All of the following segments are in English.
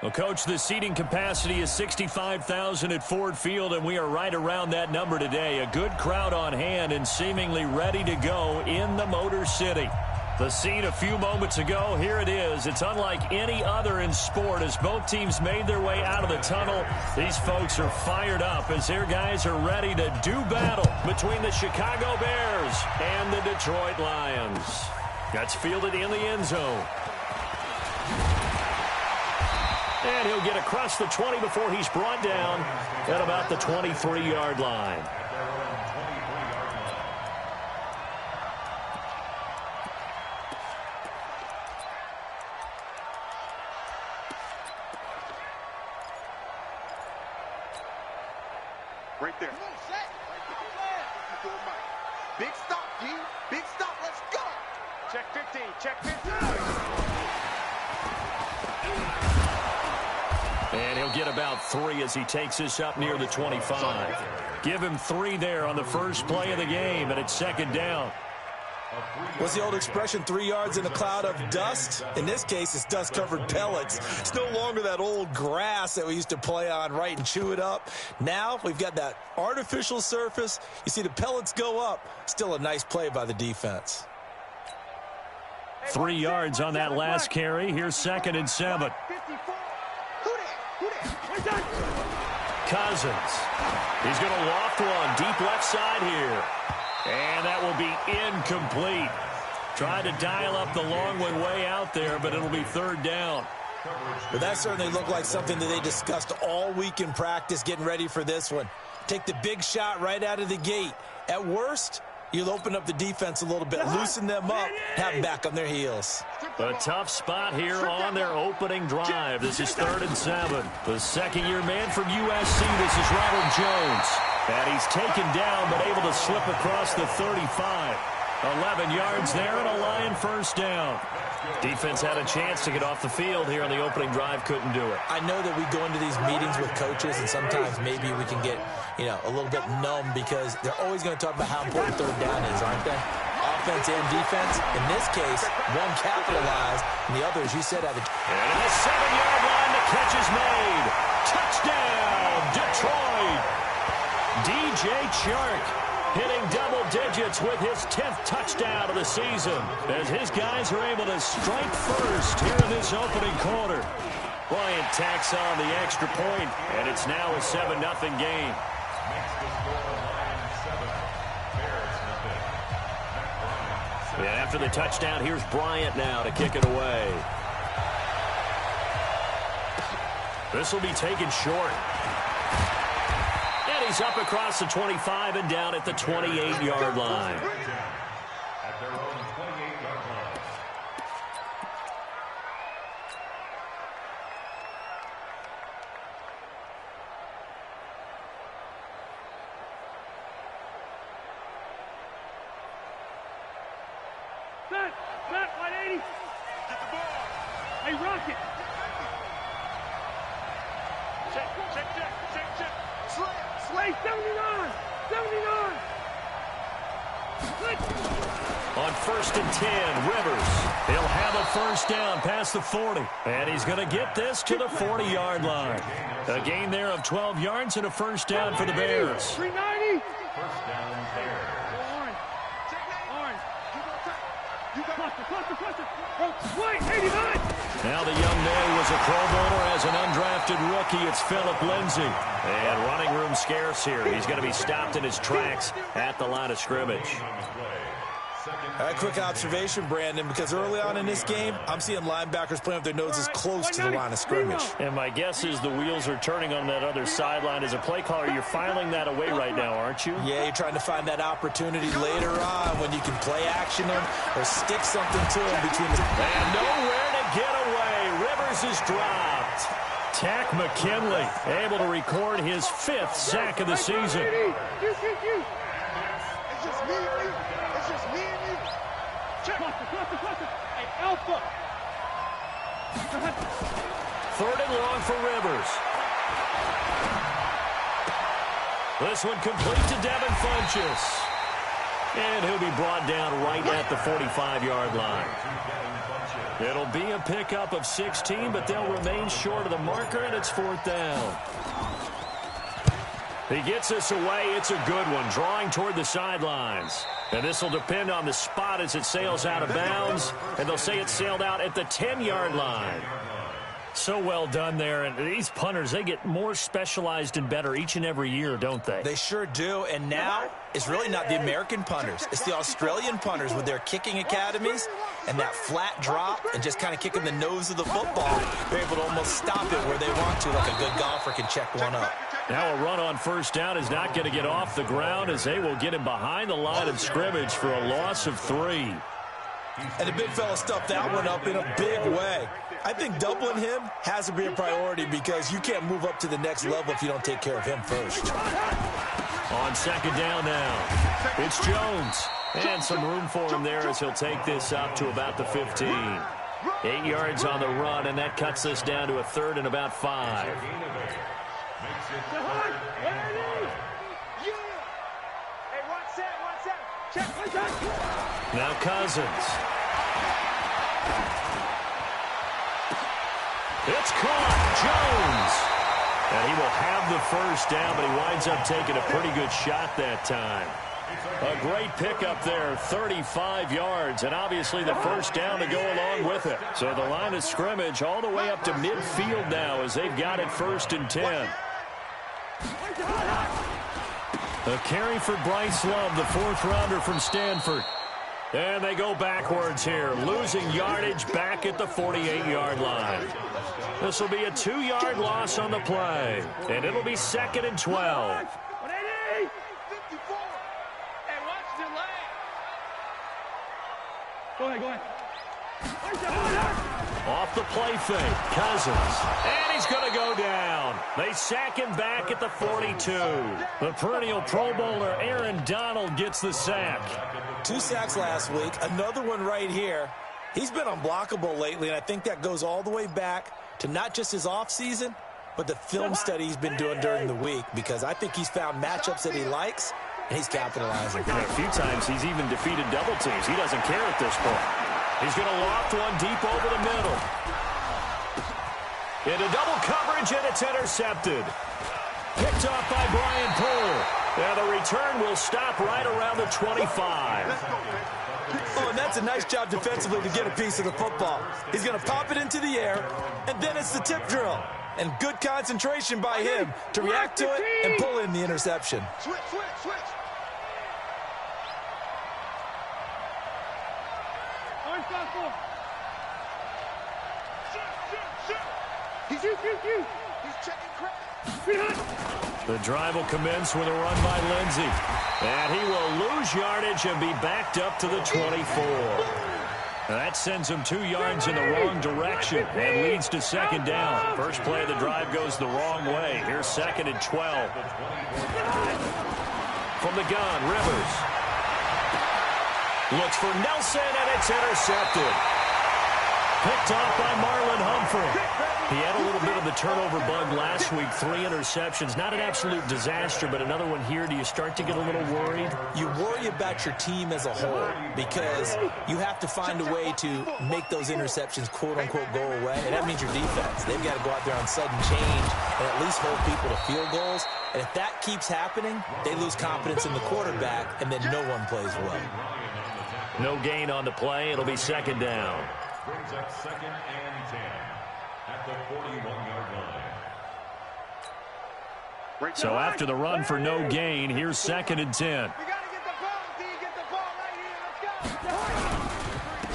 Well, Coach, the seating capacity is 65,000 at Ford Field, and we are right around that number today. A good crowd on hand and seemingly ready to go in the Motor City. The scene a few moments ago, here it is. It's unlike any other in sport as both teams made their way out of the tunnel. These folks are fired up as their guys are ready to do battle between the Chicago Bears and the Detroit Lions. That's fielded in the end zone. And he'll get across the 20 before he's brought down at about the 23-yard line. Right there. Big stop, D. Big stop. Let's go. Check 15. Check 15. And he'll get about 3 as he takes this up near the 25. Give him 3 there on the first play of the game, and it's second down. What's the old expression, 3 yards in a cloud of dust? In this case, it's dust-covered pellets. It's no longer that old grass that we used to play on, right, and chew it up. Now we've got that artificial surface. You see the pellets go up. Still a nice play by the defense. 3 yards on that last carry. Here's 2nd and 7. Cousins. He's going to loft one deep left side here. And that will be incomplete. Tried to dial up the long one way out there, but it'll be third down. But that certainly looked like something that they discussed all week in practice getting ready for this one. Take the big shot right out of the gate. At worst, you'll open up the defense a little bit, loosen them up, have them back on their heels. A tough spot here on their opening drive. This is 3rd and 7. The second-year man from USC, this is Ronald Jones. And he's taken down but able to slip across the 35. 11 yards there and a Lion first down. Defense had a chance to get off the field here on the opening drive, couldn't do it. I know that we go into these meetings with coaches and sometimes maybe we can get, a little bit numb because they're always going to talk about how important third down is, aren't they? Offense and defense. In this case, one capitalized and the other, as you said, had a... And at the 7-yard line, the catch is made. Touchdown, Detroit. DJ Chark hitting double digits with his 10th touchdown of the season as his guys are able to strike first here in this opening quarter. Bryant tacks on the extra point, and it's now a 7-0 game. And after the touchdown, here's Bryant now to kick it away. This will be taken short. And he's up across the 25 and down at the 28-yard line. At their own 28-yard line. Set, 180. Get the ball. Hey, Rocket. Check. Slay, 79. On 1st and 10, Rivers. He'll have a first down past the 40. And he's going to get this to the 40-yard line. A gain there of 12 yards and a first down for the Bears. 390. First down, Bears. Cluster. Wait, 89. Now the young man was a Pro Bowler as an undrafted rookie. It's Phillip Lindsay. And running room scarce here. He's going to be stopped in his tracks at the line of scrimmage. A quick observation, Brandon, because early on in this game, I'm seeing linebackers playing with their noses close to the line of scrimmage. And my guess is the wheels are turning on that other sideline. As a play caller, you're filing that away right now, aren't you? Yeah, you're trying to find that opportunity later on when you can play action them or stick something to them between the... And nowhere to get away. Rivers is dropped. Tack McKinley able to record his 5th sack of the season. It's just me and you. Cluster. Hey, Alpha. 3rd and long for Rivers. This one complete to Devin Funchess. And he'll be brought down right at the 45-yard line. It'll be a pickup of 16, but they'll remain short of the marker, and it's 4th down. He gets us away. It's a good one, drawing toward the sidelines. And this will depend on the spot as it sails out of bounds, and they'll say it sailed out at the 10-yard line. So well done there. And these punters, they get more specialized and better each and every year, don't they? They sure do. And now it's really not the American punters. It's the Australian punters with their kicking academies and that flat drop and just kind of kicking the nose of the football. They're able to almost stop it where they want to, like a good golfer can check one up. Now a run on 1st down is not going to get off the ground as they will get him behind the line of scrimmage for a loss of 3. And the big fella stuffed that one up in a big way. I think doubling him has to be a priority because you can't move up to the next level if you don't take care of him first. On 2nd down now, it's Jones. And some room for him there as he'll take this up to about the 15. 8 yards on the run, and that cuts us down to a 3rd and about 5. Now Cousins. It's caught. Jones. And he will have the 1st down, but he winds up taking a pretty good shot that time. A great pickup there, 35 yards, and obviously the 1st down to go along with it. So the line of scrimmage all the way up to midfield now as they've got it 1st and 10. A carry for Bryce Love, the 4th-rounder from Stanford. And they go backwards here, losing yardage back at the 48-yard line. This will be a 2-yard loss on the play, and it'll be 2nd and 12. Go ahead. Off the play fake, Cousins. And he's going to go down. They sack him back at the 42. The perennial Pro Bowler Aaron Donald gets the sack. 2 sacks last week, another one right here. He's been unblockable lately, and I think that goes all the way back to not just his offseason, but the film study he's been doing during the week, because I think he's found matchups that he likes, and he's capitalizing. Yeah, a few times he's even defeated double teams. He doesn't care at this point. He's going to loft one deep over the middle. Into double coverage, and it's intercepted. Picked off by Brian Poole. Now the return will stop right around the 25. Oh, and that's a nice job defensively to get a piece of the football. He's going to pop it into the air, and then it's the tip drill. And good concentration by him to react to it and pull in the interception. Switch. Orange fastball. Shoot. He's checking credit. The drive will commence with a run by Lindsey. And he will lose yardage and be backed up to the 24. That sends him 2 yards in the wrong direction and leads to 2nd down. First play of the drive goes the wrong way. Here's 2nd and 12. From the gun, Rivers. Looks for Nelson, and it's intercepted. Picked off by Marlon Humphrey. He had a little bit of the turnover bug last week, 3 interceptions. Not an absolute disaster, but another one here. Do you start to get a little worried? You worry about your team as a whole because you have to find a way to make those interceptions, quote-unquote, go away. And that means your defense. They've got to go out there on sudden change and at least hold people to field goals. And if that keeps happening, they lose confidence in the quarterback, and then no one plays well. No gain on the play. It'll be 2nd down. Brings up 2nd and 10 at the 41-yard line. So after the run for no gain, here's 2nd and 10. You got to get the ball, D. Get the ball right here.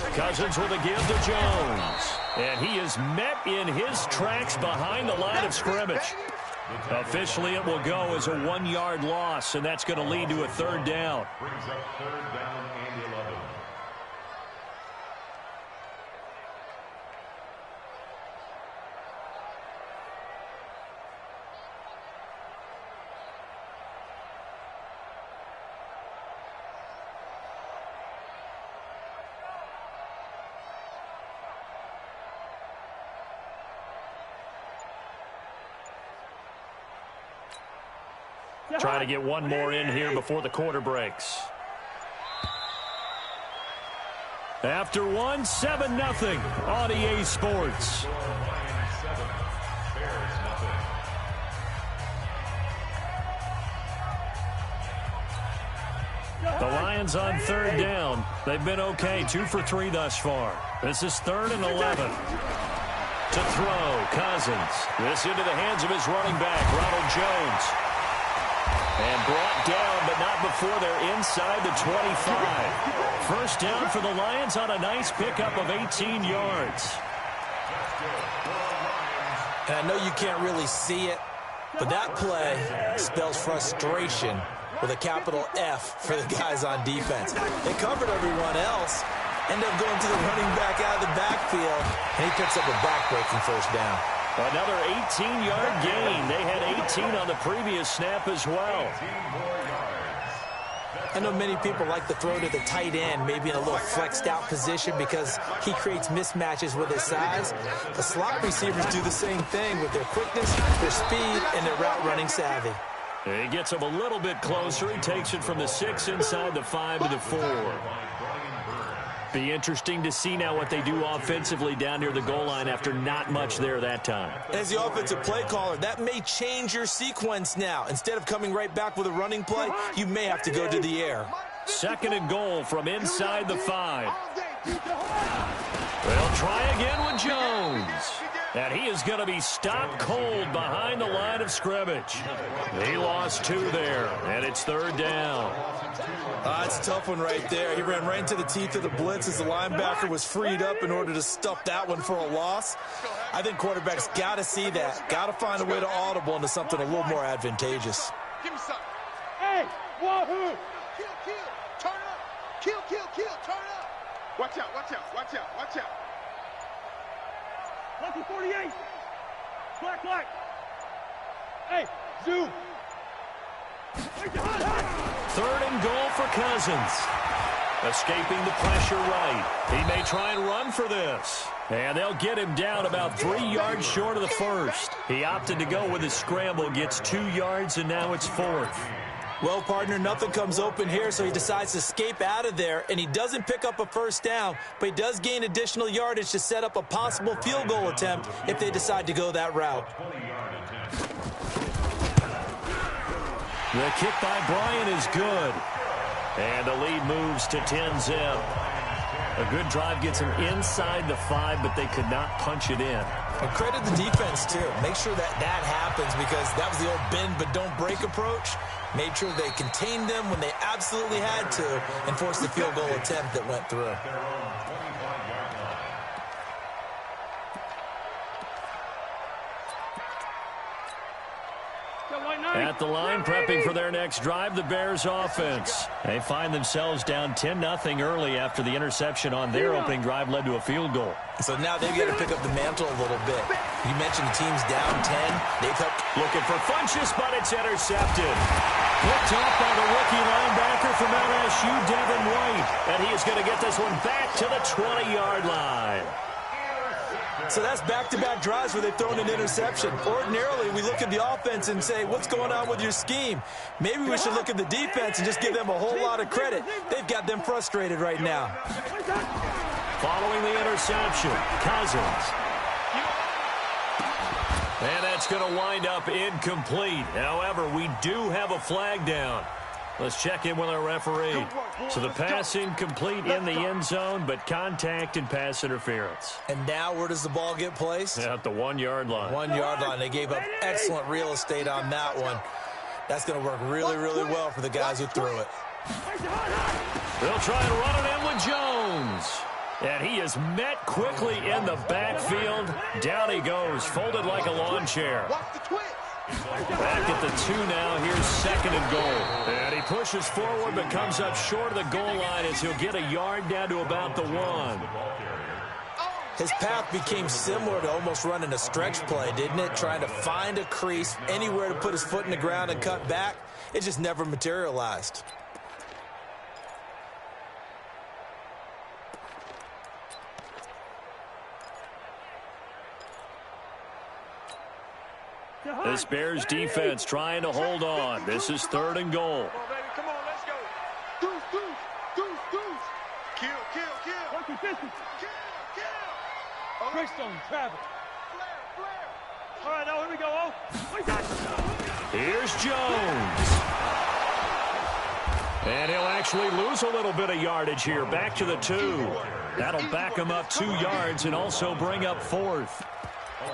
Let's go. Cousins with a give to Jones. And he is met in his tracks behind the line of scrimmage. Officially, it will go as a 1-yard loss, and that's going to lead to a 3rd down. Brings up 3rd down and 11. Trying to get one more in here before the quarter breaks. After one, 7-0 on EA Sports. The Lions on third down. They've been okay, 2 for 3 thus far. This is 3rd and 11. To throw, Cousins. This into the hands of his running back, Ronald Jones. And brought down, but not before they're inside the 25. First down for the Lions on a nice pickup of 18 yards. And I know you can't really see it, but that play spells frustration with a capital F for the guys on defense. They covered everyone else, end up going to the running back out of the backfield, and he picks up a back-breaking first down. Another 18-yard gain. They had 18 on the previous snap as well. I know many people like to throw to the tight end, maybe in a little flexed-out position because he creates mismatches with his size. The slot receivers do the same thing with their quickness, their speed, and their route-running savvy. He gets him a little bit closer. He takes it from the 6 inside the 5 to the 4. Be interesting to see now what they do offensively down near the goal line after not much there that time. As the offensive play caller, that may change your sequence now. Instead of coming right back with a running play, you may have to go to the air. 2nd and goal from inside the 5. They'll try again with Jones. And he is going to be stopped cold behind the line of scrimmage. He lost 2 there, and it's 3rd down. It's a tough one right there. He ran right into the teeth of the blitz as the linebacker was freed up in order to stuff that one for a loss. I think quarterbacks got to see that. Got to find a way to audible into something a little more advantageous. Give me something. Hey, wahoo! Kill, turn up. Kill, turn up. Watch out. Lucky 48. Black. Hey, zoom. 3rd and goal for Cousins. Escaping the pressure right. He may try and run for this. And they'll get him down about 3 yards short of the first. He opted to go with his scramble, gets 2 yards, and now it's 4th. Well, partner, nothing comes open here, so he decides to escape out of there, and he doesn't pick up a first down, but he does gain additional yardage to set up a possible field goal attempt if they decide to go that route. The kick by Bryant is good. And the lead moves to 10-zip. A good drive gets him inside the 5, but they could not punch it in. And credit the defense, too. Make sure that happens because that was the old bend but don't break approach. Made sure they contained them when they absolutely had to and forced the field goal attempt that went through. At the line, prepping for their next drive, the Bears offense. They find themselves down 10-0 early after the interception on their opening drive led to a field goal. So now they've got to pick up the mantle a little bit. You mentioned the team's down 10. They've helped. Looking for Funchess, but it's intercepted. Picked off by the rookie linebacker from LSU, Devin White. And he is going to get this one back to the 20-yard line. So that's back-to-back drives where they've thrown an interception. Ordinarily, we look at the offense and say, what's going on with your scheme? Maybe we should look at the defense and just give them a whole lot of credit. They've got them frustrated right now. Following the interception, Cousins. And that's going to wind up incomplete. However, we do have a flag down. Let's check in with our referee. So the pass incomplete in the end zone, but contact and pass interference. And now where does the ball get placed? At the 1-yard line. 1-yard line. They gave up excellent real estate on that one. That's going to work really, really well for the guys who threw it. They'll try and run it in with Jones. And he is met quickly in the backfield. Down he goes, folded like a lawn chair. Watch the twitch. Back at the 2 now. Here's 2nd and goal. And he pushes forward but comes up short of the goal line as he'll get a yard down to about the 1. His path became similar to almost running a stretch play, didn't it? Trying to find a crease, anywhere to put his foot in the ground and cut back. It just never materialized. This Bears defense trying to hold on. This is 3rd and goal. Come on, baby. Come on, let's go. Deuce. Kill. Listen. Greystone, Travis. All right, now here we go. Oh. Here's Jones. And he'll actually lose a little bit of yardage here. Back to the 2. That'll back him up 2 yards and also bring up 4th.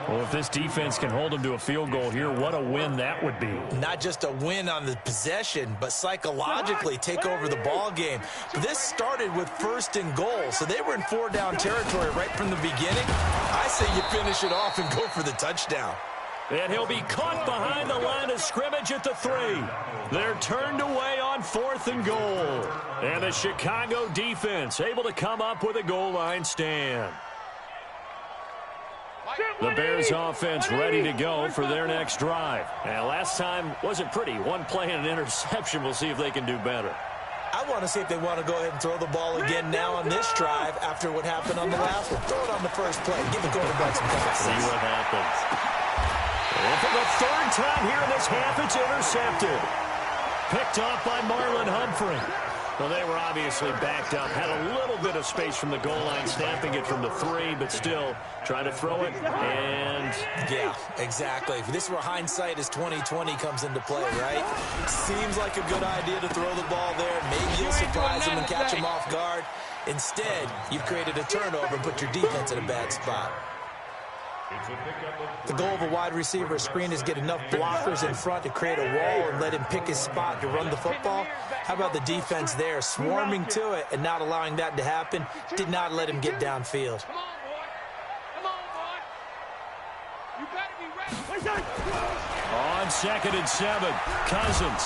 Well, if this defense can hold them to a field goal here, what a win that would be. Not just a win on the possession, but psychologically take over the ball game. But this started with 1st and goal, so they were in 4-down territory right from the beginning. I say you finish it off and go for the touchdown. And he'll be caught behind the line of scrimmage at the 3. They're turned away on 4th and goal. And the Chicago defense able to come up with a goal line stand. The Bears offense ready to go for their next drive. And last time wasn't pretty. 1 play and an interception. We'll see if they can do better. I want to see if they want to go ahead and throw the ball again now on this drive after what happened on the last one. Throw it on the first play. Give the quarterback some time. See what happens. And for the 3rd time here in this half, it's intercepted. Picked off by Marlon Humphrey. Well, they were obviously backed up. Had a little bit of space from the goal line, snapping it from the 3, but still trying to throw it. And yeah, exactly. This is where hindsight is 20/20 comes into play, right? Seems like a good idea to throw the ball there. Maybe you'll surprise him and catch him off guard. Instead, you've created a turnover and put your defense in a bad spot. The goal of a wide receiver screen is get enough blockers in front to create a wall and let him pick his spot to run the football. How about the defense there, swarming to it and not allowing that to happen? Did not let him get downfield. Come on, boy. You better be ready. on 2nd and 7, Cousins.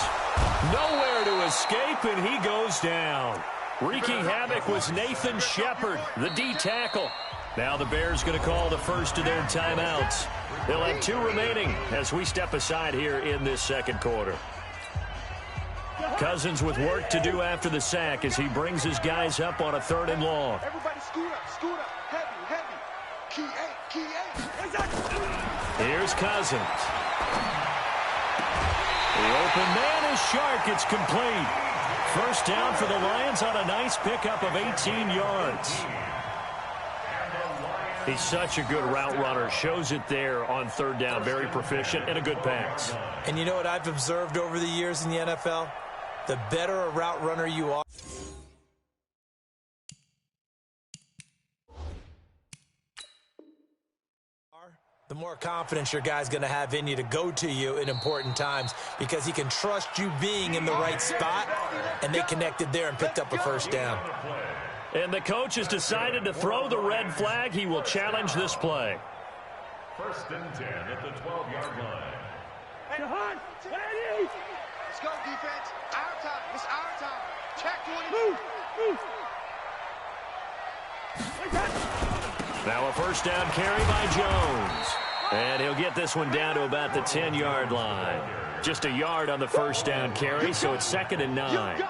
Nowhere to escape, and he goes down. Wreaking havoc was Nathan Shepard, the D tackle. Now the Bears going to call the first of their timeouts. They'll have 2 remaining as we step aside here in this 2nd quarter. Cousins with work to do after the sack as he brings his guys up on a 3rd and long. Everybody scoot up, heavy. Key 8. Here's Cousins. The open man is Shark. It's complete. First down for the Lions on a nice pickup of 18 yards. He's such a good route runner. Shows it there on 3rd down. Very proficient and a good pass. And you know what I've observed over the years in the NFL? The better a route runner you are, the more confidence your guy's going to have in you to go to you in important times because he can trust you being in the right spot, and they connected there and picked up a first down. And the coach has decided to throw the red flag. He will challenge this play. 1st and 10 at the 12-yard line. Jahan, ready? Let's go, defense. Our time. It's our time. Check 20. Now a first down carry by Jones. And he'll get this one down to about the 10-yard line. Just a yard on the first down carry, so it's 2nd and 9.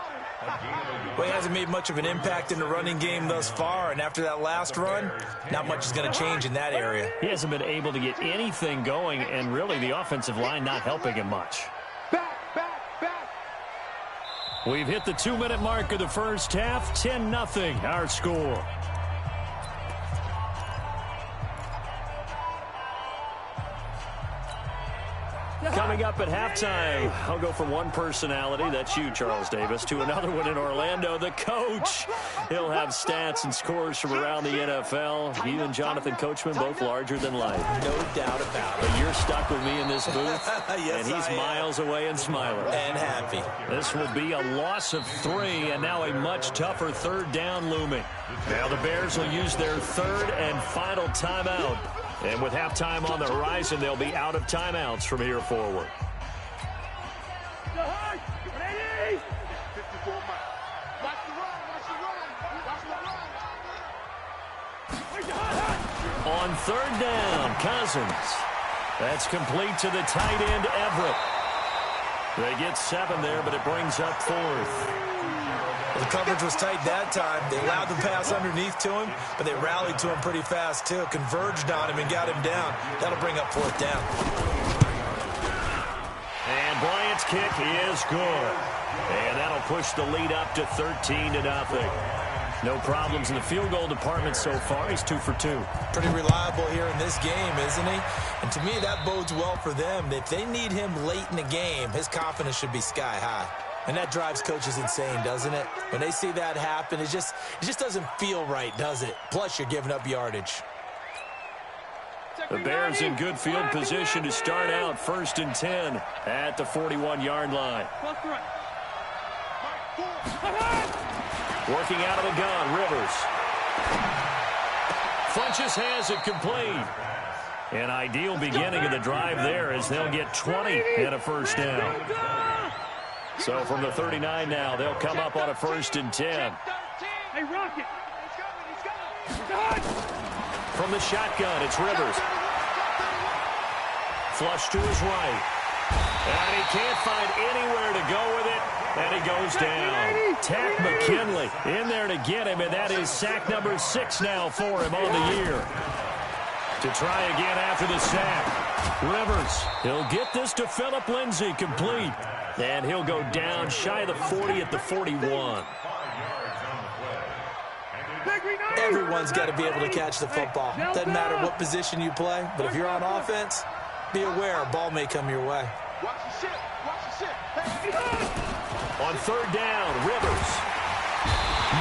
Well, he hasn't made much of an impact in the running game thus far, and after that last run, not much is going to change in that area. He hasn't been able to get anything going, and really the offensive line not helping him much. Back. We've hit the 2-minute mark of the first half. 10-0 our score. Coming up at halftime, I'll go from one personality, that's you, Charles Davis, to another one in Orlando, the coach. He'll have stats and scores from around the NFL. He and Jonathan Coachman, both larger than life. No doubt about it. But you're stuck with me in this booth, Yes, and he's miles away and smiling. And happy. This will be a loss of 3, and now a much tougher 3rd down looming. Now the Bears will use their 3rd and final timeout. And with halftime on the horizon, they'll be out of timeouts from here forward. Jahan, ready? 54 miles. Watch the run. On 3rd down, Cousins. That's complete to the tight end, Everett. They get 7 there, but it brings up 4th. Well, the coverage was tight that time. They allowed the pass underneath to him, but they rallied to him pretty fast, too. Converged on him and got him down. That'll bring up 4th down. And Bryant's kick is good. And that'll push the lead up to 13-0. No problems in the field goal department so far. He's 2 for 2. Pretty reliable here in this game, isn't he? And to me, that bodes well for them. If they need him late in the game, his confidence should be sky high. And that drives coaches insane, doesn't it? When they see that happen, it just doesn't feel right, does it? Plus, you're giving up yardage. The Bears in good field position to start out 1st and 10 at the 41-yard line. Working out of the gun, Rivers. Funches has it complete. An ideal beginning of the drive there as they'll get 20 and a first down. So from the 39 now, they'll come up on a 1st and 10. Hey, Rocket. From the shotgun, it's Rivers. Flush to his right. And he can't find anywhere to go with it. And he goes down. Tack McKinley in there to get him, and that is sack number 6 now for him on the year. To try again after the sack. Rivers, he'll get this to Phillip Lindsay, complete. And he'll go down shy of the 40 at the 41. Everyone's got to be able to catch the football. Doesn't matter what position you play, but if you're on offense, be aware a ball may come your way. Watch the shit. Watch the shit. On 3rd down, Rivers.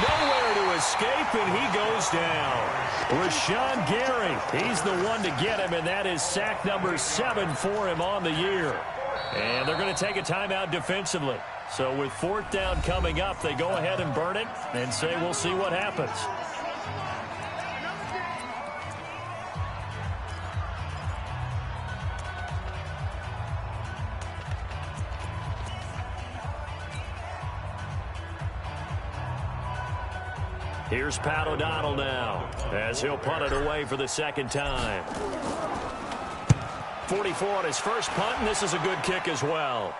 Nowhere to escape, and he goes down. Rashawn Gary, he's the one to get him, and that is sack number 7 for him on the year. And they're going to take a timeout defensively. So with 4th down coming up, they go ahead and burn it and say we'll see what happens. Here's Pat O'Donnell now as he'll punt it away for the 2nd time. 44 on his first punt, and this is a good kick as well.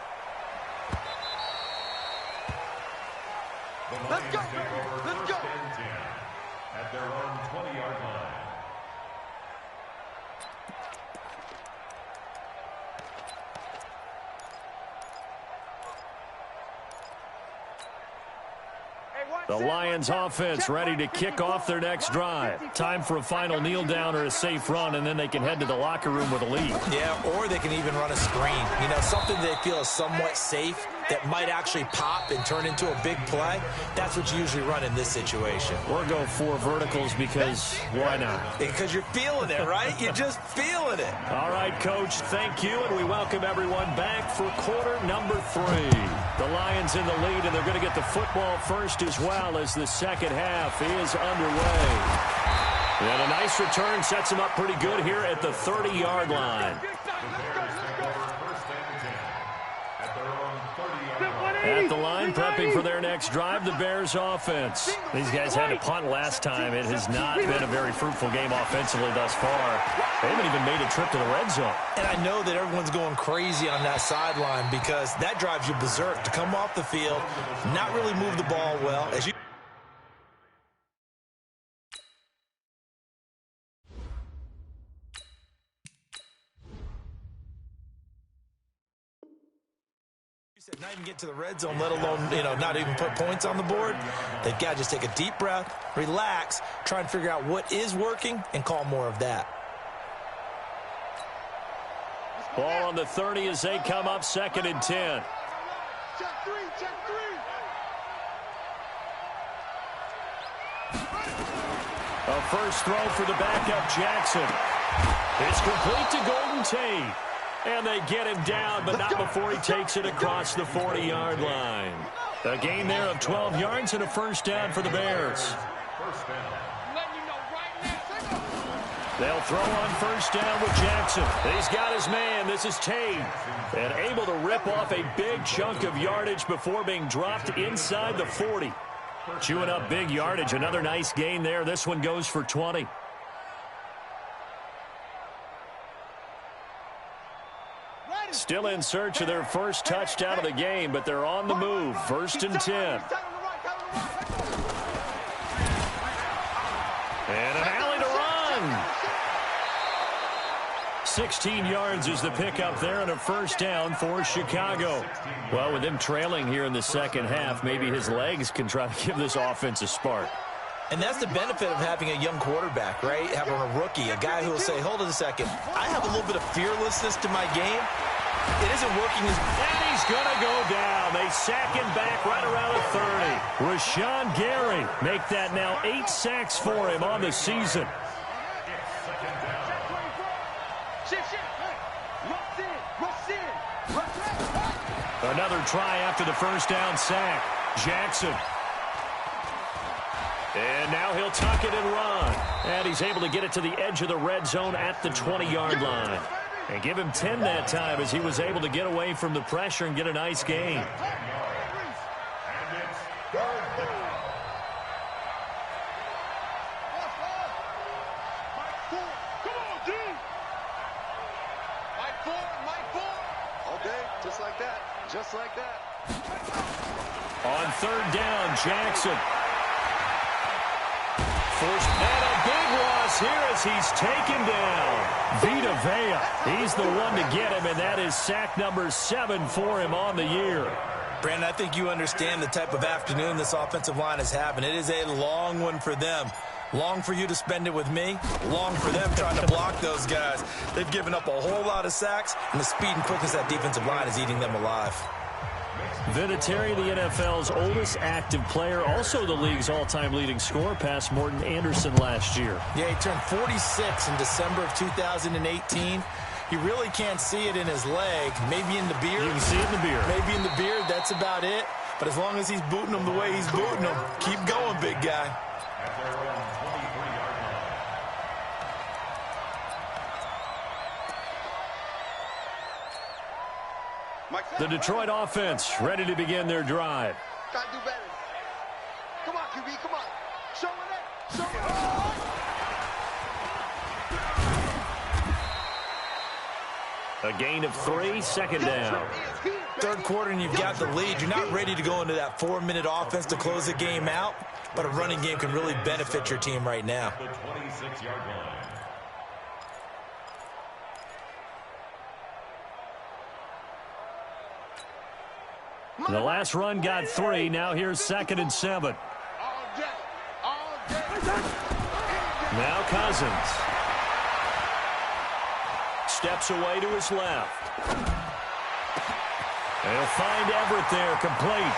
Let's go. Let's go. At their own 20-yard line. The Lions offense ready to kick off their next drive. Time for a final kneel down or a safe run, and then they can head to the locker room with a lead. Yeah, or they can even run a screen. You know, something they feel is somewhat safe that might actually pop and turn into a big play. That's what you usually run in this situation. Or go 4 verticals because why not? Because you're feeling it, right? You're just feeling it. All right, Coach, thank you, and we welcome everyone back for quarter number 3. The Lions in the lead, and they're going to get the football first as well as the second half is underway. And a nice return sets them up pretty good here at the 30-yard line. At the line, prepping for their next drive, the Bears offense. These guys had to punt last time. It has not been a very fruitful game offensively thus far. They haven't even made a trip to the red zone. And I know that everyone's going crazy on that sideline because that drives you berserk to come off the field, not really move the ball well. As you not even get to the red zone, let alone, not even put points on the board. They've got to just take a deep breath, relax, try and figure out what is working, and call more of that. Ball on the 30 as they come up 2nd and 10. Check 3, check 3. A first throw for the backup Jackson. It's complete to Golden Tate. And they get him down, but not before he takes it across the 40-yard line. A gain there of 12 yards and a first down for the Bears. They'll throw on first down with Jackson. He's got his man. This is Tate. And able to rip off a big chunk of yardage before being dropped inside the 40. Chewing up big yardage. Another nice gain there. This one goes for 20. Still in search of their first touchdown of the game, but they're on the move. 1st and 10. And an alley to run. 16 yards is the pickup there and a first down for Chicago. Well, with them trailing here in the second half, maybe his legs can try to give this offense a spark. And that's the benefit of having a young quarterback, right? Having a rookie, a guy who will say, hold on a second, I have a little bit of fearlessness to my game. It isn't working as... And he's going to go down. They sack him back right around the 30. Rashawn Gary make that now 8 sacks for him on the season. Another try after the first down sack. Jackson. And now he'll tuck it and run. And he's able to get it to the edge of the red zone at the 20-yard line. And give him 10 that time as he was able to get away from the pressure and get a nice gain. Just like that. On third down, Jackson. Forced and a big loss here as he's taken down. Vita Vea, he's the one to get him, and that is sack number 7 for him on the year. Brandon, I think you understand the type of afternoon this offensive line is having. It is a long one for them. Long for you to spend it with me. Long for them trying to block those guys. They've given up a whole lot of sacks, and the speed and quickness of that defensive line is eating them alive. Vinatieri, the NFL's oldest active player, also the league's all-time leading scorer, past Morton Anderson last year. Yeah, he turned 46 in December of 2018. You really can't see it in his leg. Maybe in the beard. You can see it in the beard. Maybe in the beard. That's about it. But as long as he's booting them the way he's booting them, keep going, big guy. The Detroit offense ready to begin their drive. Gotta do better. Come on, QB, come on. Show it up. Show it up. A gain of 3, second down. Third quarter and you've got the lead. You're not ready to go into that 4-minute offense to close the game out, but a running game can really benefit your team right now. The 26-yard line. The last run got 3. Now here's 2nd and 7. All day. All day. Now Cousins. Steps away to his left. They'll find Everett there, complete.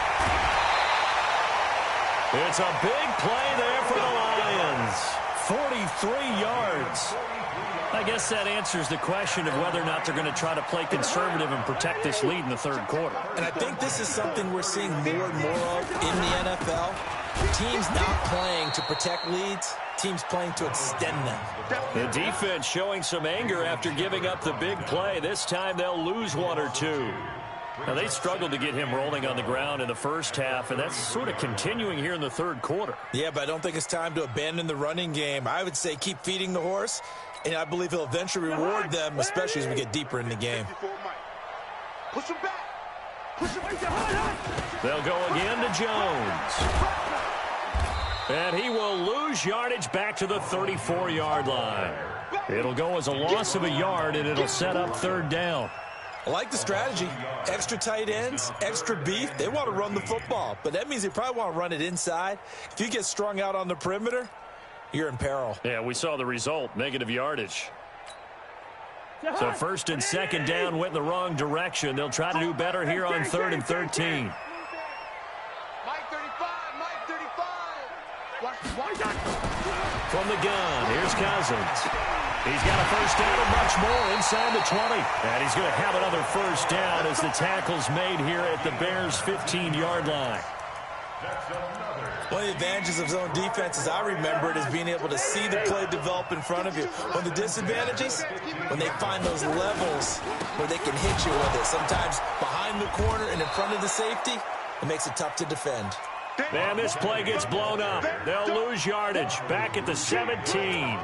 It's a big play there for the Lions. 43 yards. I guess that answers the question of whether or not they're going to try to play conservative and protect this lead in the third quarter. And I think this is something we're seeing more and more of in the NFL. Teams not playing to protect leads, teams playing to extend them. The defense showing some anger after giving up the big play. This time they'll lose 1 or 2. Now, they struggled to get him rolling on the ground in the first half, and that's sort of continuing here in the third quarter. Yeah, but I don't think it's time to abandon the running game. I would say keep feeding the horse, and I believe he'll eventually reward them, especially as we get deeper in the game. Push him back. Push him back. They'll go again to Jones. And he will lose yardage back to the 34-yard line. It'll go as a loss of a yard, and it'll set up third down. I like the strategy. Extra tight ends, extra beef. They want to run the football, but that means they probably want to run it inside. If you get strung out on the perimeter, you're in peril. Yeah, we saw the result, negative yardage. So 1st and 2nd down went in the wrong direction. They'll try to do better here on 3rd and 13. Mike 35, Mike 35. Watch that. From the gun, here's Cousins. He's got a first down and much more inside the 20. And he's going to have another first down as the tackle's made here at the Bears' 15-yard line. One of the advantages of zone defense, as I remember it, is being able to see the play develop in front of you. One of the disadvantages, when they find those levels where they can hit you with it, sometimes behind the corner and in front of the safety, it makes it tough to defend. And this play gets blown up. They'll lose yardage back at the 17.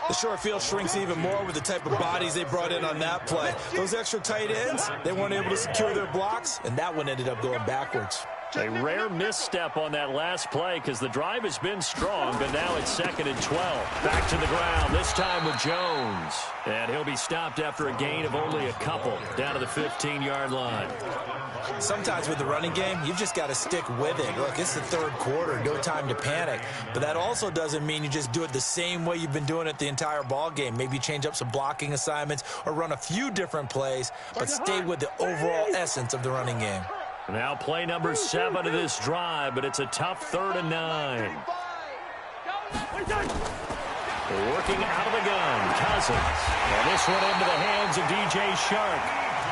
The short field shrinks even more with the type of bodies they brought in on that play. Those extra tight ends, they weren't able to secure their blocks, and that one ended up going backwards. A rare misstep on that last play because the drive has been strong, but now it's 2nd and 12. Back to the ground, this time with Jones. And he'll be stopped after a gain of only a couple, down to the 15-yard line. Sometimes with the running game, you've just got to stick with it. Look, it's the 3rd quarter, no time to panic. But that also doesn't mean you just do it the same way you've been doing it the entire ball game. Maybe change up some blocking assignments or run a few different plays, but stay with the overall essence of the running game. Now play number 7 of this drive, but it's a tough 3rd and 9. Working out of the gun, Cousins. And this one into the hands of DJ Shark.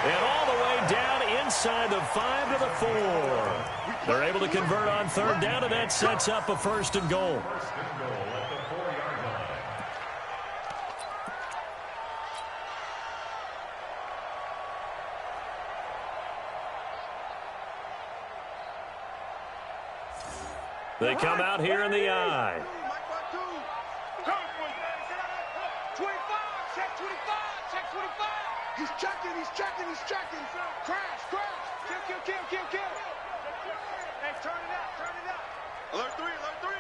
And all the way down inside the 5 to the 4. They're able to convert on 3rd down, and that sets up a 1st and goal. They come out here in the I. 25, check 25, check 25. He's checking, he's checking, he's checking. Crash, crash. Kill. Hey, turn it up. Alert 3, alert 3.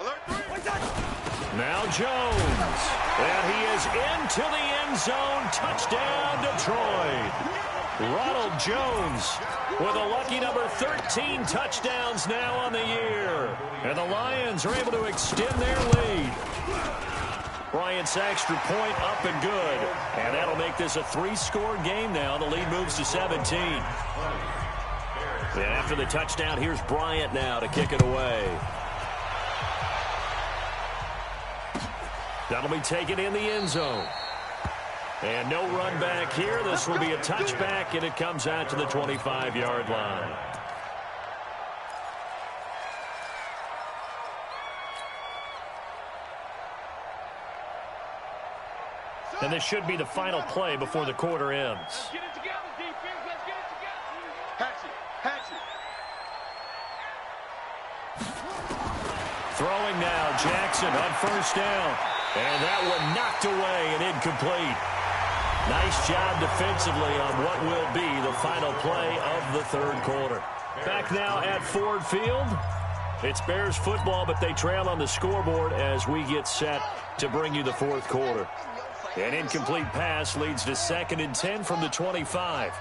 Alert 3. Now Jones. And he is into the end zone. Touchdown, Detroit. Ronald Jones with a lucky number 13 touchdowns now on the year. And the Lions are able to extend their lead. Bryant's extra point up and good. And that'll make this a 3-score game now. The lead moves to 17. And after the touchdown, here's Bryant now to kick it away. That'll be taken in the end zone. And no run back here. This will be a touchback, and it comes out to the 25-yard line. And this should be the final play before the quarter ends. Let's get it together, defense. Let's get it together. Hatch it. Throwing now, Jackson on 1st down. And that one knocked away and incomplete. Nice job defensively on what will be the final play of the 3rd quarter. Back now at Ford Field. It's Bears football, but they trail on the scoreboard as we get set to bring you the 4th quarter. An incomplete pass leads to 2nd and 10 from the 25.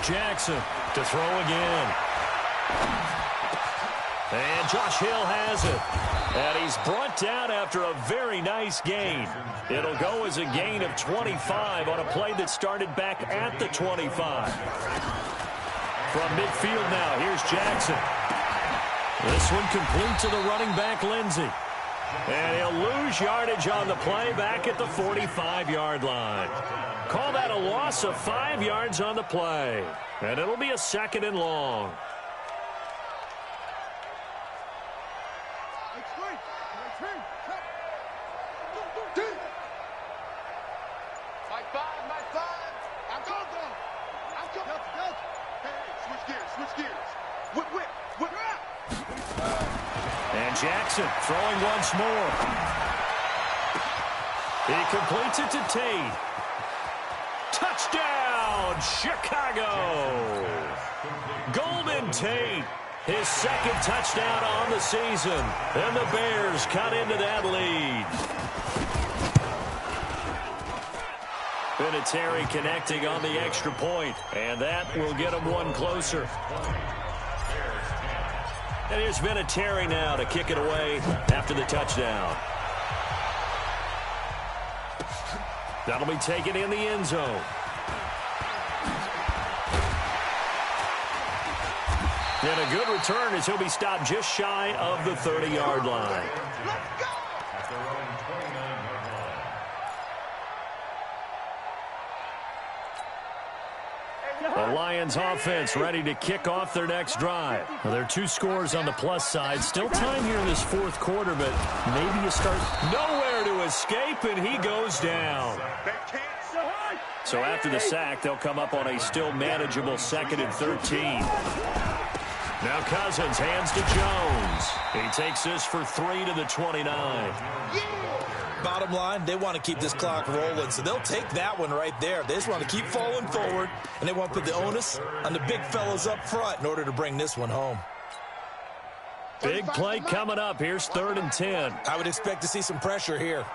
Jackson to throw again. And Josh Hill has it. And he's brought down after a very nice gain. It'll go as a gain of 25 on a play that started back at the 25. From midfield now, here's Jackson. This one complete to the running back, Lindsey. And he'll lose yardage on the play back at the 45-yard line. Call that a loss of 5 yards on the play. And it'll be a 2nd and long. Jackson throwing once more. He completes it to Tate. Touchdown, Chicago. Golden Tate, his 2nd touchdown on the season. And the Bears cut into that lead. Vinatieri connecting on the extra point, and that will get him one closer. And here's Vinatieri now to kick it away after the touchdown. That'll be taken in the end zone. And a good return as he'll be stopped just shy of the 30-yard line. The Lions offense ready to kick off their next drive. Well, there are 2 scores on the plus side. Still time here in this 4th quarter, but maybe you start nowhere to escape, and he goes down. So after the sack, they'll come up on a still manageable 2nd and 13. Now Cousins hands to Jones. He takes this for 3 to the 29. Bottom line, they want to keep this clock rolling, so they'll take that one right there. They just want to keep falling forward, and they want to put the onus on the big fellas up front in order to bring this one home. Big play coming up. Here's 3rd and 10. I would expect to see some pressure here.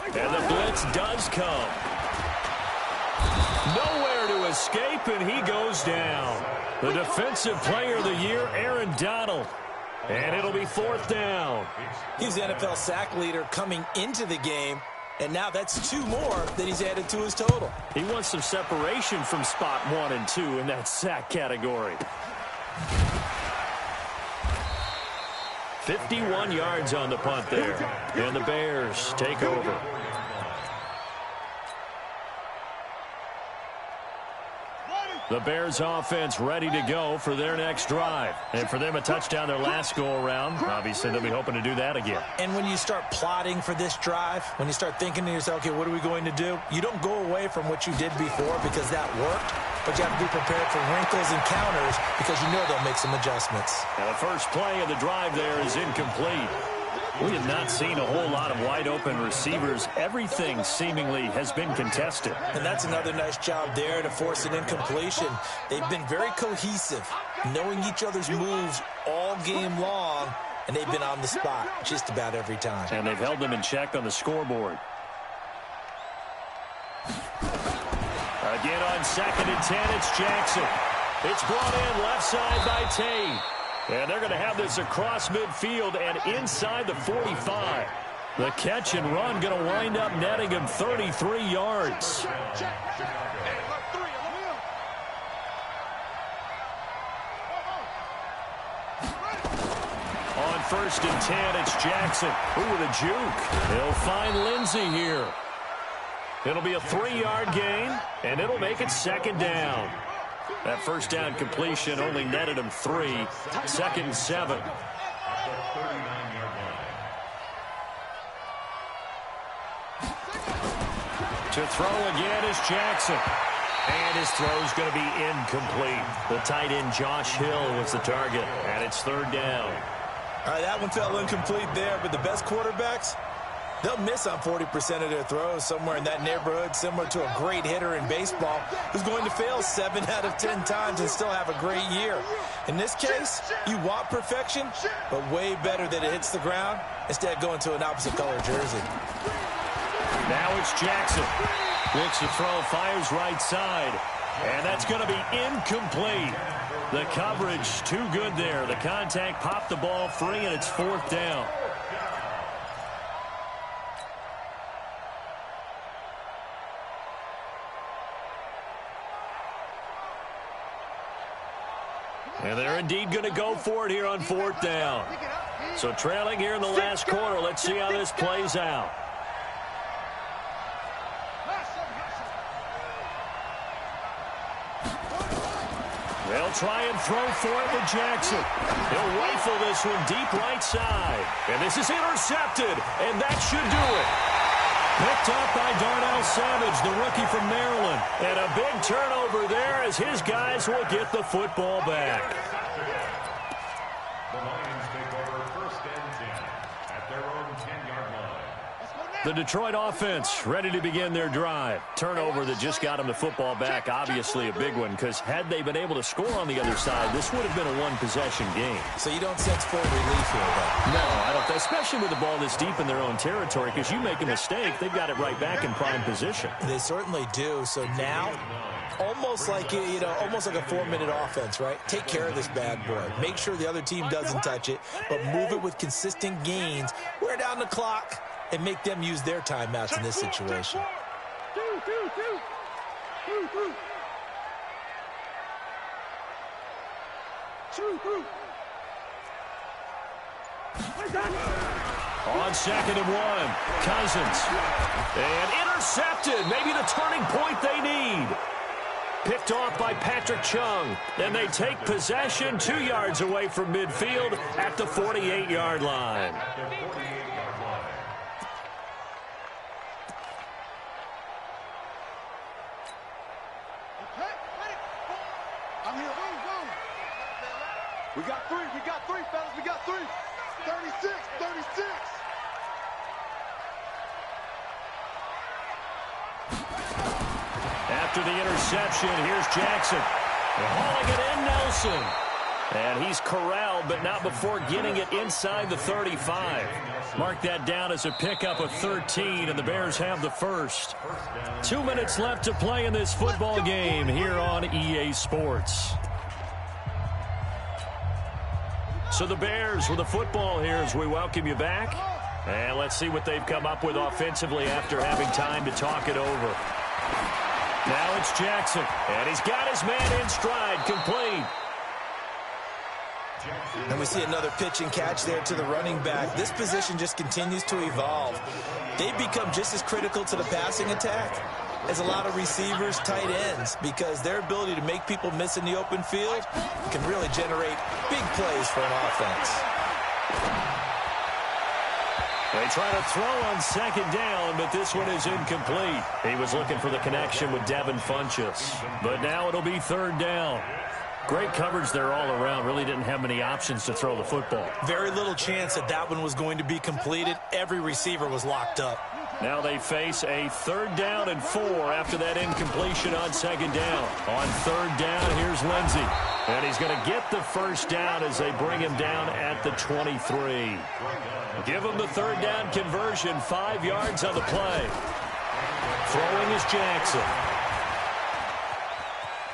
And the blitz does come. Nowhere to escape, and he goes down. The defensive player of the year, Aaron Donald. And it'll be 4th down. He's the NFL sack leader coming into the game, and now that's 2 more that he's added to his total. He wants some separation from spot 1 and 2 in that sack category. 51 yards on the punt there. And the Bears take over. The Bears offense ready to go for their next drive. And for them, a touchdown their last go-around. Obviously, they'll be hoping to do that again. And when you start plotting for this drive, when you start thinking to yourself, okay, what are we going to do? You don't go away from what you did before because that worked, but you have to be prepared for wrinkles and counters because you know they'll make some adjustments. Now, the first play of the drive there is incomplete. We have not seen a whole lot of wide-open receivers. Everything seemingly has been contested. And that's another nice job there to force an incompletion. They've been very cohesive, knowing each other's moves all game long, and they've been on the spot just about every time. And they've held them in check on the scoreboard. Again on 2nd and 10, it's Jackson. It's brought in left side by Tate. And they're going to have this across midfield and inside the 45. The catch and run going to wind up netting him 33 yards. On 1st and 10, it's Jackson. Ooh, with a juke. He'll find Lindsey here. It'll be a 3-yard gain, and it'll make it 2nd down. That first down completion only netted him 3. 2nd and 7. To throw again is Jackson. And his throw's going to be incomplete. The tight end Josh Hill was the target, and it's 3rd down. All right, that one fell incomplete there, but the best quarterbacks, they'll miss on 40% of their throws, somewhere in that neighborhood, similar to a great hitter in baseball who's going to fail 7 out of 10 times and still have a great year. In this case, you want perfection, but way better that it hits the ground instead of going to an opposite color jersey. Now it's Jackson. Looks to throw, fires right side, and that's going to be incomplete. The coverage too good there. The contact popped the ball free, and it's 4th down. And they're indeed going to go for it here on 4th down. So trailing here in the last quarter. Let's see how this plays out. They'll try and throw for it with Jackson. He'll rifle this one deep right side. And this is intercepted, and that should do it. Picked up by Darnell Savage, the rookie from Maryland. And a big turnover there as his guys will get the football back. The Lions take over 1st and 10 at their own 10-yard line. The Detroit offense ready to begin their drive. Turnover that just got them the football back, obviously a big one, because had they been able to score on the other side, this would have been a one-possession game. So you don't sense full relief here, though? No, I don't, especially with the ball this deep in their own territory, because you make a mistake, they've got it right back in prime position. They certainly do. So now, almost like, almost like a 4-minute offense, right? Take care of this bad boy. Make sure the other team doesn't touch it, but move it with consistent gains. Wear down the clock and make them use their timeouts in this situation. On 2nd and 1, Cousins. And intercepted. Maybe the turning point they need. Picked off by Patrick Chung. Then they take possession 2 yards away from midfield at the 48-yard line. We got three, fellas, we got three. 36, 36. After the interception, here's Jackson. Hauling it in, Nelson. And he's corralled, but not before getting it inside the 35. Mark that down as a pickup of 13, and the Bears have the first. 2 minutes left to play in this football game here on EA Sports. So the Bears with the football here as we welcome you back. And let's see what they've come up with offensively after having time to talk it over. Now it's Jackson, and he's got his man in stride, complete. And we see another pitch and catch there to the running back. This position just continues to evolve. They've become just as critical to the passing attack as a lot of receivers, tight ends, because their ability to make people miss in the open field can really generate big plays for an offense. They try to throw on second down, but this one is incomplete. He was looking for the connection with Devin Funchess. But now it'll be third down. Great coverage there all around. Really didn't have many options to throw the football. Very little chance that one was going to be completed. Every receiver was locked up. Now they face a 3rd down and 4 after that incompletion on second down. On 3rd down, here's Lindsey. And he's going to get the first down as they bring him down at the 23. Give him the 3rd down conversion, 5 yards on the play. Throwing is Jackson.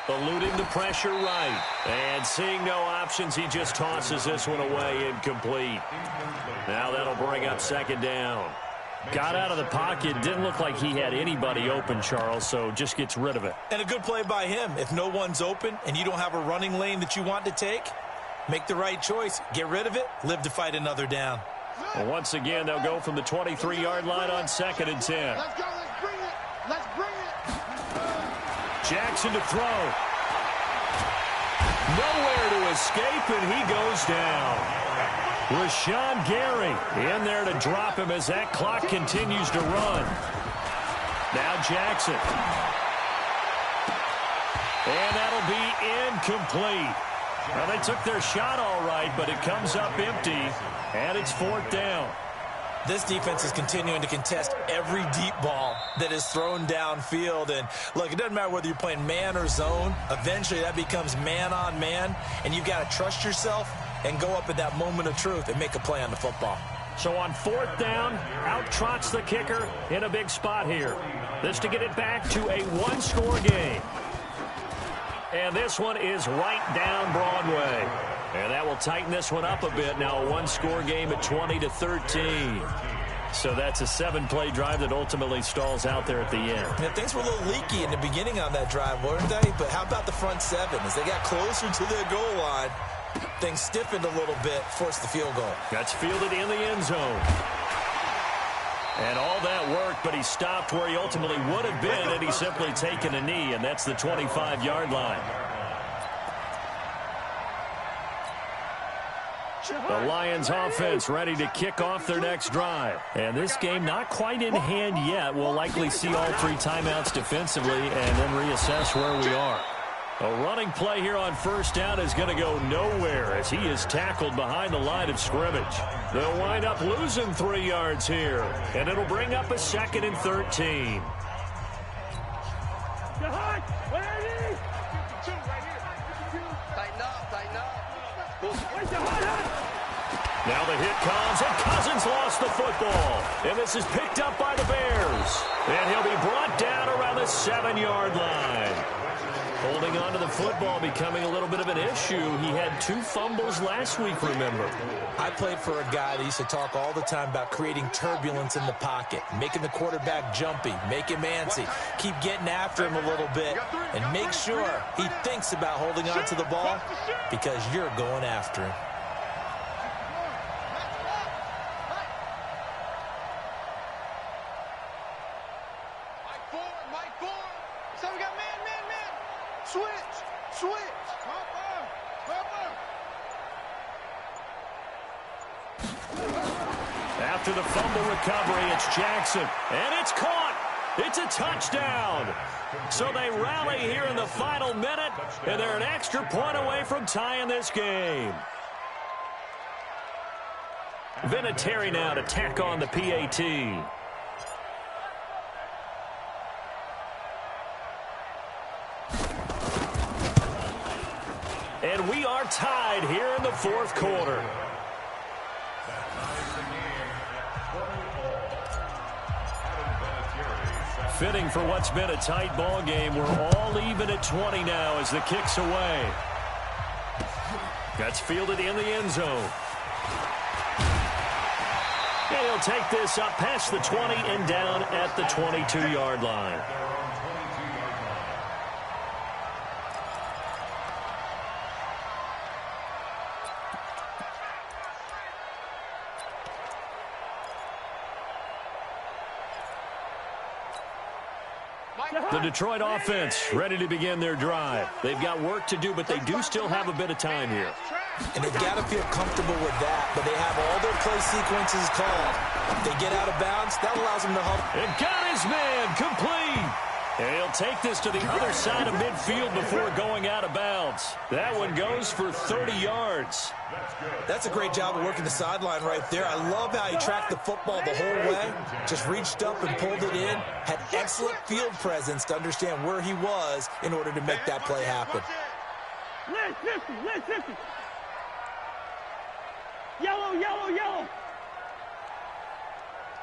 Eluding the pressure right. And seeing no options, he just tosses this one away, incomplete. Now that'll bring up second down. Got out of the pocket. Didn't look like he had anybody open, Charles, so just gets rid of it. And a good play by him. If no one's open and you don't have a running lane that you want to take, make the right choice. Get rid of it. Live to fight another down. Well, once again, they'll go from the 23-yard line on 2nd and 10. Let's go, let's bring it. Let's bring it. Jackson to throw. Nowhere to escape, and he goes down. Rashawn Gary in there to drop him as that clock continues to run. Now Jackson. And that'll be incomplete. Well, they took their shot all right, but it comes up empty, and it's 4th down. This defense is continuing to contest every deep ball that is thrown downfield. And, look, it doesn't matter whether you're playing man or zone. Eventually, that becomes man-on-man, and you've got to trust yourself and go up at that moment of truth and make a play on the football. So on 4th down, out trots the kicker in a big spot here. This to get it back to a one-score game. And this one is right down Broadway. And that will tighten this one up a bit. Now a one-score game at 20-13. So that's a 7-play drive that ultimately stalls out there at the end. Yeah, things were a little leaky in the beginning on that drive, weren't they? But how about the front 7? As they got closer to their goal line, things stiffened a little bit, forced the field goal. That's fielded in the end zone. And all that worked, but he stopped where he ultimately would have been had he simply taken a knee, and that's the 25-yard line. The Lions offense ready to kick off their next drive. And this game not quite in hand yet. We'll likely see all 3 timeouts defensively and then reassess where we are. A running play here on 1st down is going to go nowhere as he is tackled behind the line of scrimmage. They'll wind up losing 3 yards here, and it'll bring up a 2nd and 13. Now the hit comes, and Cousins lost the football. And this is picked up by the Bears. And he'll be brought down around the 7-yard line. Holding on to the football becoming a little bit of an issue. He had 2 fumbles last week, remember. I played for a guy that used to talk all the time about creating turbulence in the pocket, making the quarterback jumpy, make him antsy, keep getting after him a little bit, and make sure he thinks about holding on to the ball because you're going after him. After the fumble recovery, it's Jackson, and it's caught. It's a touchdown. So they rally here in the final minute, and they're an extra point away from tying this game. Vinatieri now to tack on the PAT. And we are tied here in the fourth quarter. Fitting for what's been a tight ball game. We're all even at 20 now as the kick's away. That's fielded in the end zone. And he'll take this up past the 20 and down at the 22-yard line. The Detroit offense ready to begin their drive. They've got work to do, but they do still have a bit of time here. And they've got to feel comfortable with that, but they have all their play sequences called. If they get out of bounds, that allows them to help. And got his man complete. And he'll take this to the other side of midfield before going out of bounds. That one goes for 30 yards. That's a great job of working the sideline right there. I love how he tracked the football the whole way. Just reached up and pulled it in. Had excellent field presence to understand where he was in order to make that play happen. Let's 50. Yellow.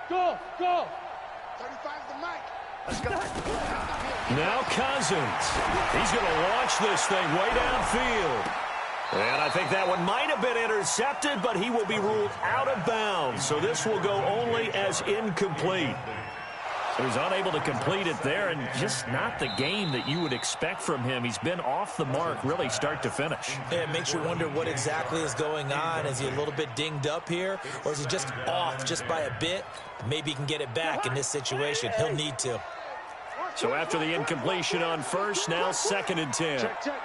Go. 35's the mic. Now Cousins. He's going to launch this thing way downfield. And I think that one might have been intercepted, but he will be ruled out of bounds. So this will go only as incomplete. So he's unable to complete it there, and just not the game that you would expect from him. He's been off the mark really start to finish. Yeah, it makes you wonder what exactly is going on. Is he a little bit dinged up here, or is he just off just by a bit? Maybe he can get it back in this situation. He'll need to. So after the incompletion on first, now 2nd and 10. Check. 300.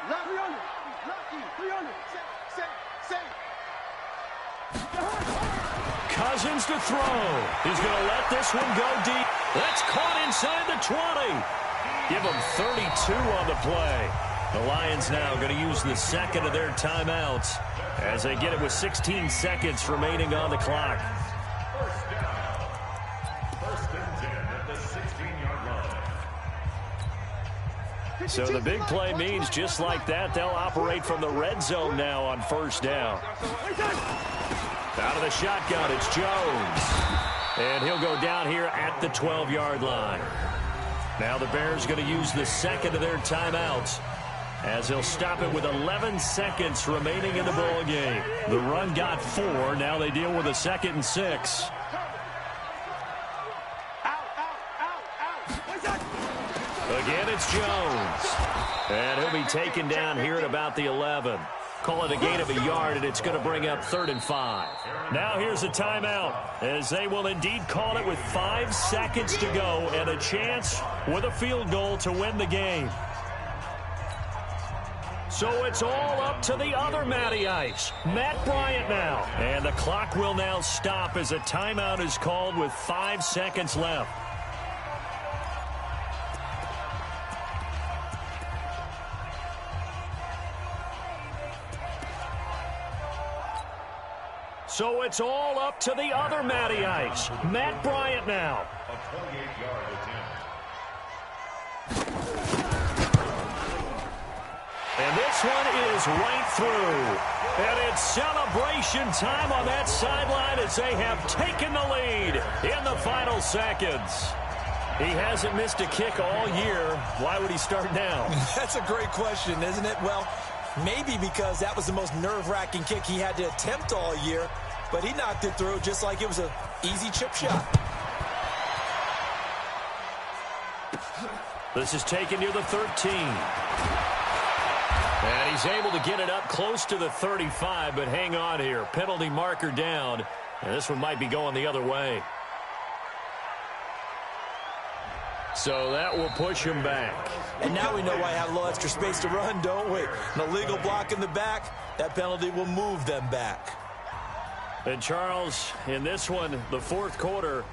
Cousins to throw. He's going to let this one go deep. That's caught inside the 20. Give him 32 on the play. The Lions now going to use the second of their timeouts as they get it with 16 seconds remaining on the clock. First and 10 at the 16-yard line. So the big play means just like that, they'll operate from the red zone now on first down. Out of the shotgun, it's Jones. And he'll go down here at the 12-yard line. Now the Bears going to use the second of their timeouts as they'll stop it with 11 seconds remaining in the ball game. The run got 4. Now they deal with a 2nd and 6. Again, it's Jones. And he'll be taken down here at about the 11. Call it a gain of a yard, and it's going to bring up 3rd and 5. Now here's a timeout, as they will indeed call it with 5 seconds to go and a chance with a field goal to win the game. So it's all up to the other Matty Ice, Matt Bryant now. And the clock will now stop as a timeout is called with 5 seconds left. So it's all up to the other Matty Ice, Matt Bryant now. A 28-yard attempt. And this one is right through. And it's celebration time on that sideline as they have taken the lead in the final seconds. He hasn't missed a kick all year. Why would he start now? That's a great question, isn't it? Well, maybe because that was the most nerve-wracking kick he had to attempt all year, but he knocked it through just like it was an easy chip shot. This is taken near the 13. And he's able to get it up close to the 35, but hang on here. Penalty marker down, and this one might be going the other way. So that will push him back. And now we know why I have a little extra space to run, don't we? An illegal block in the back, that penalty will move them back. And Charles, in this one, the fourth quarter,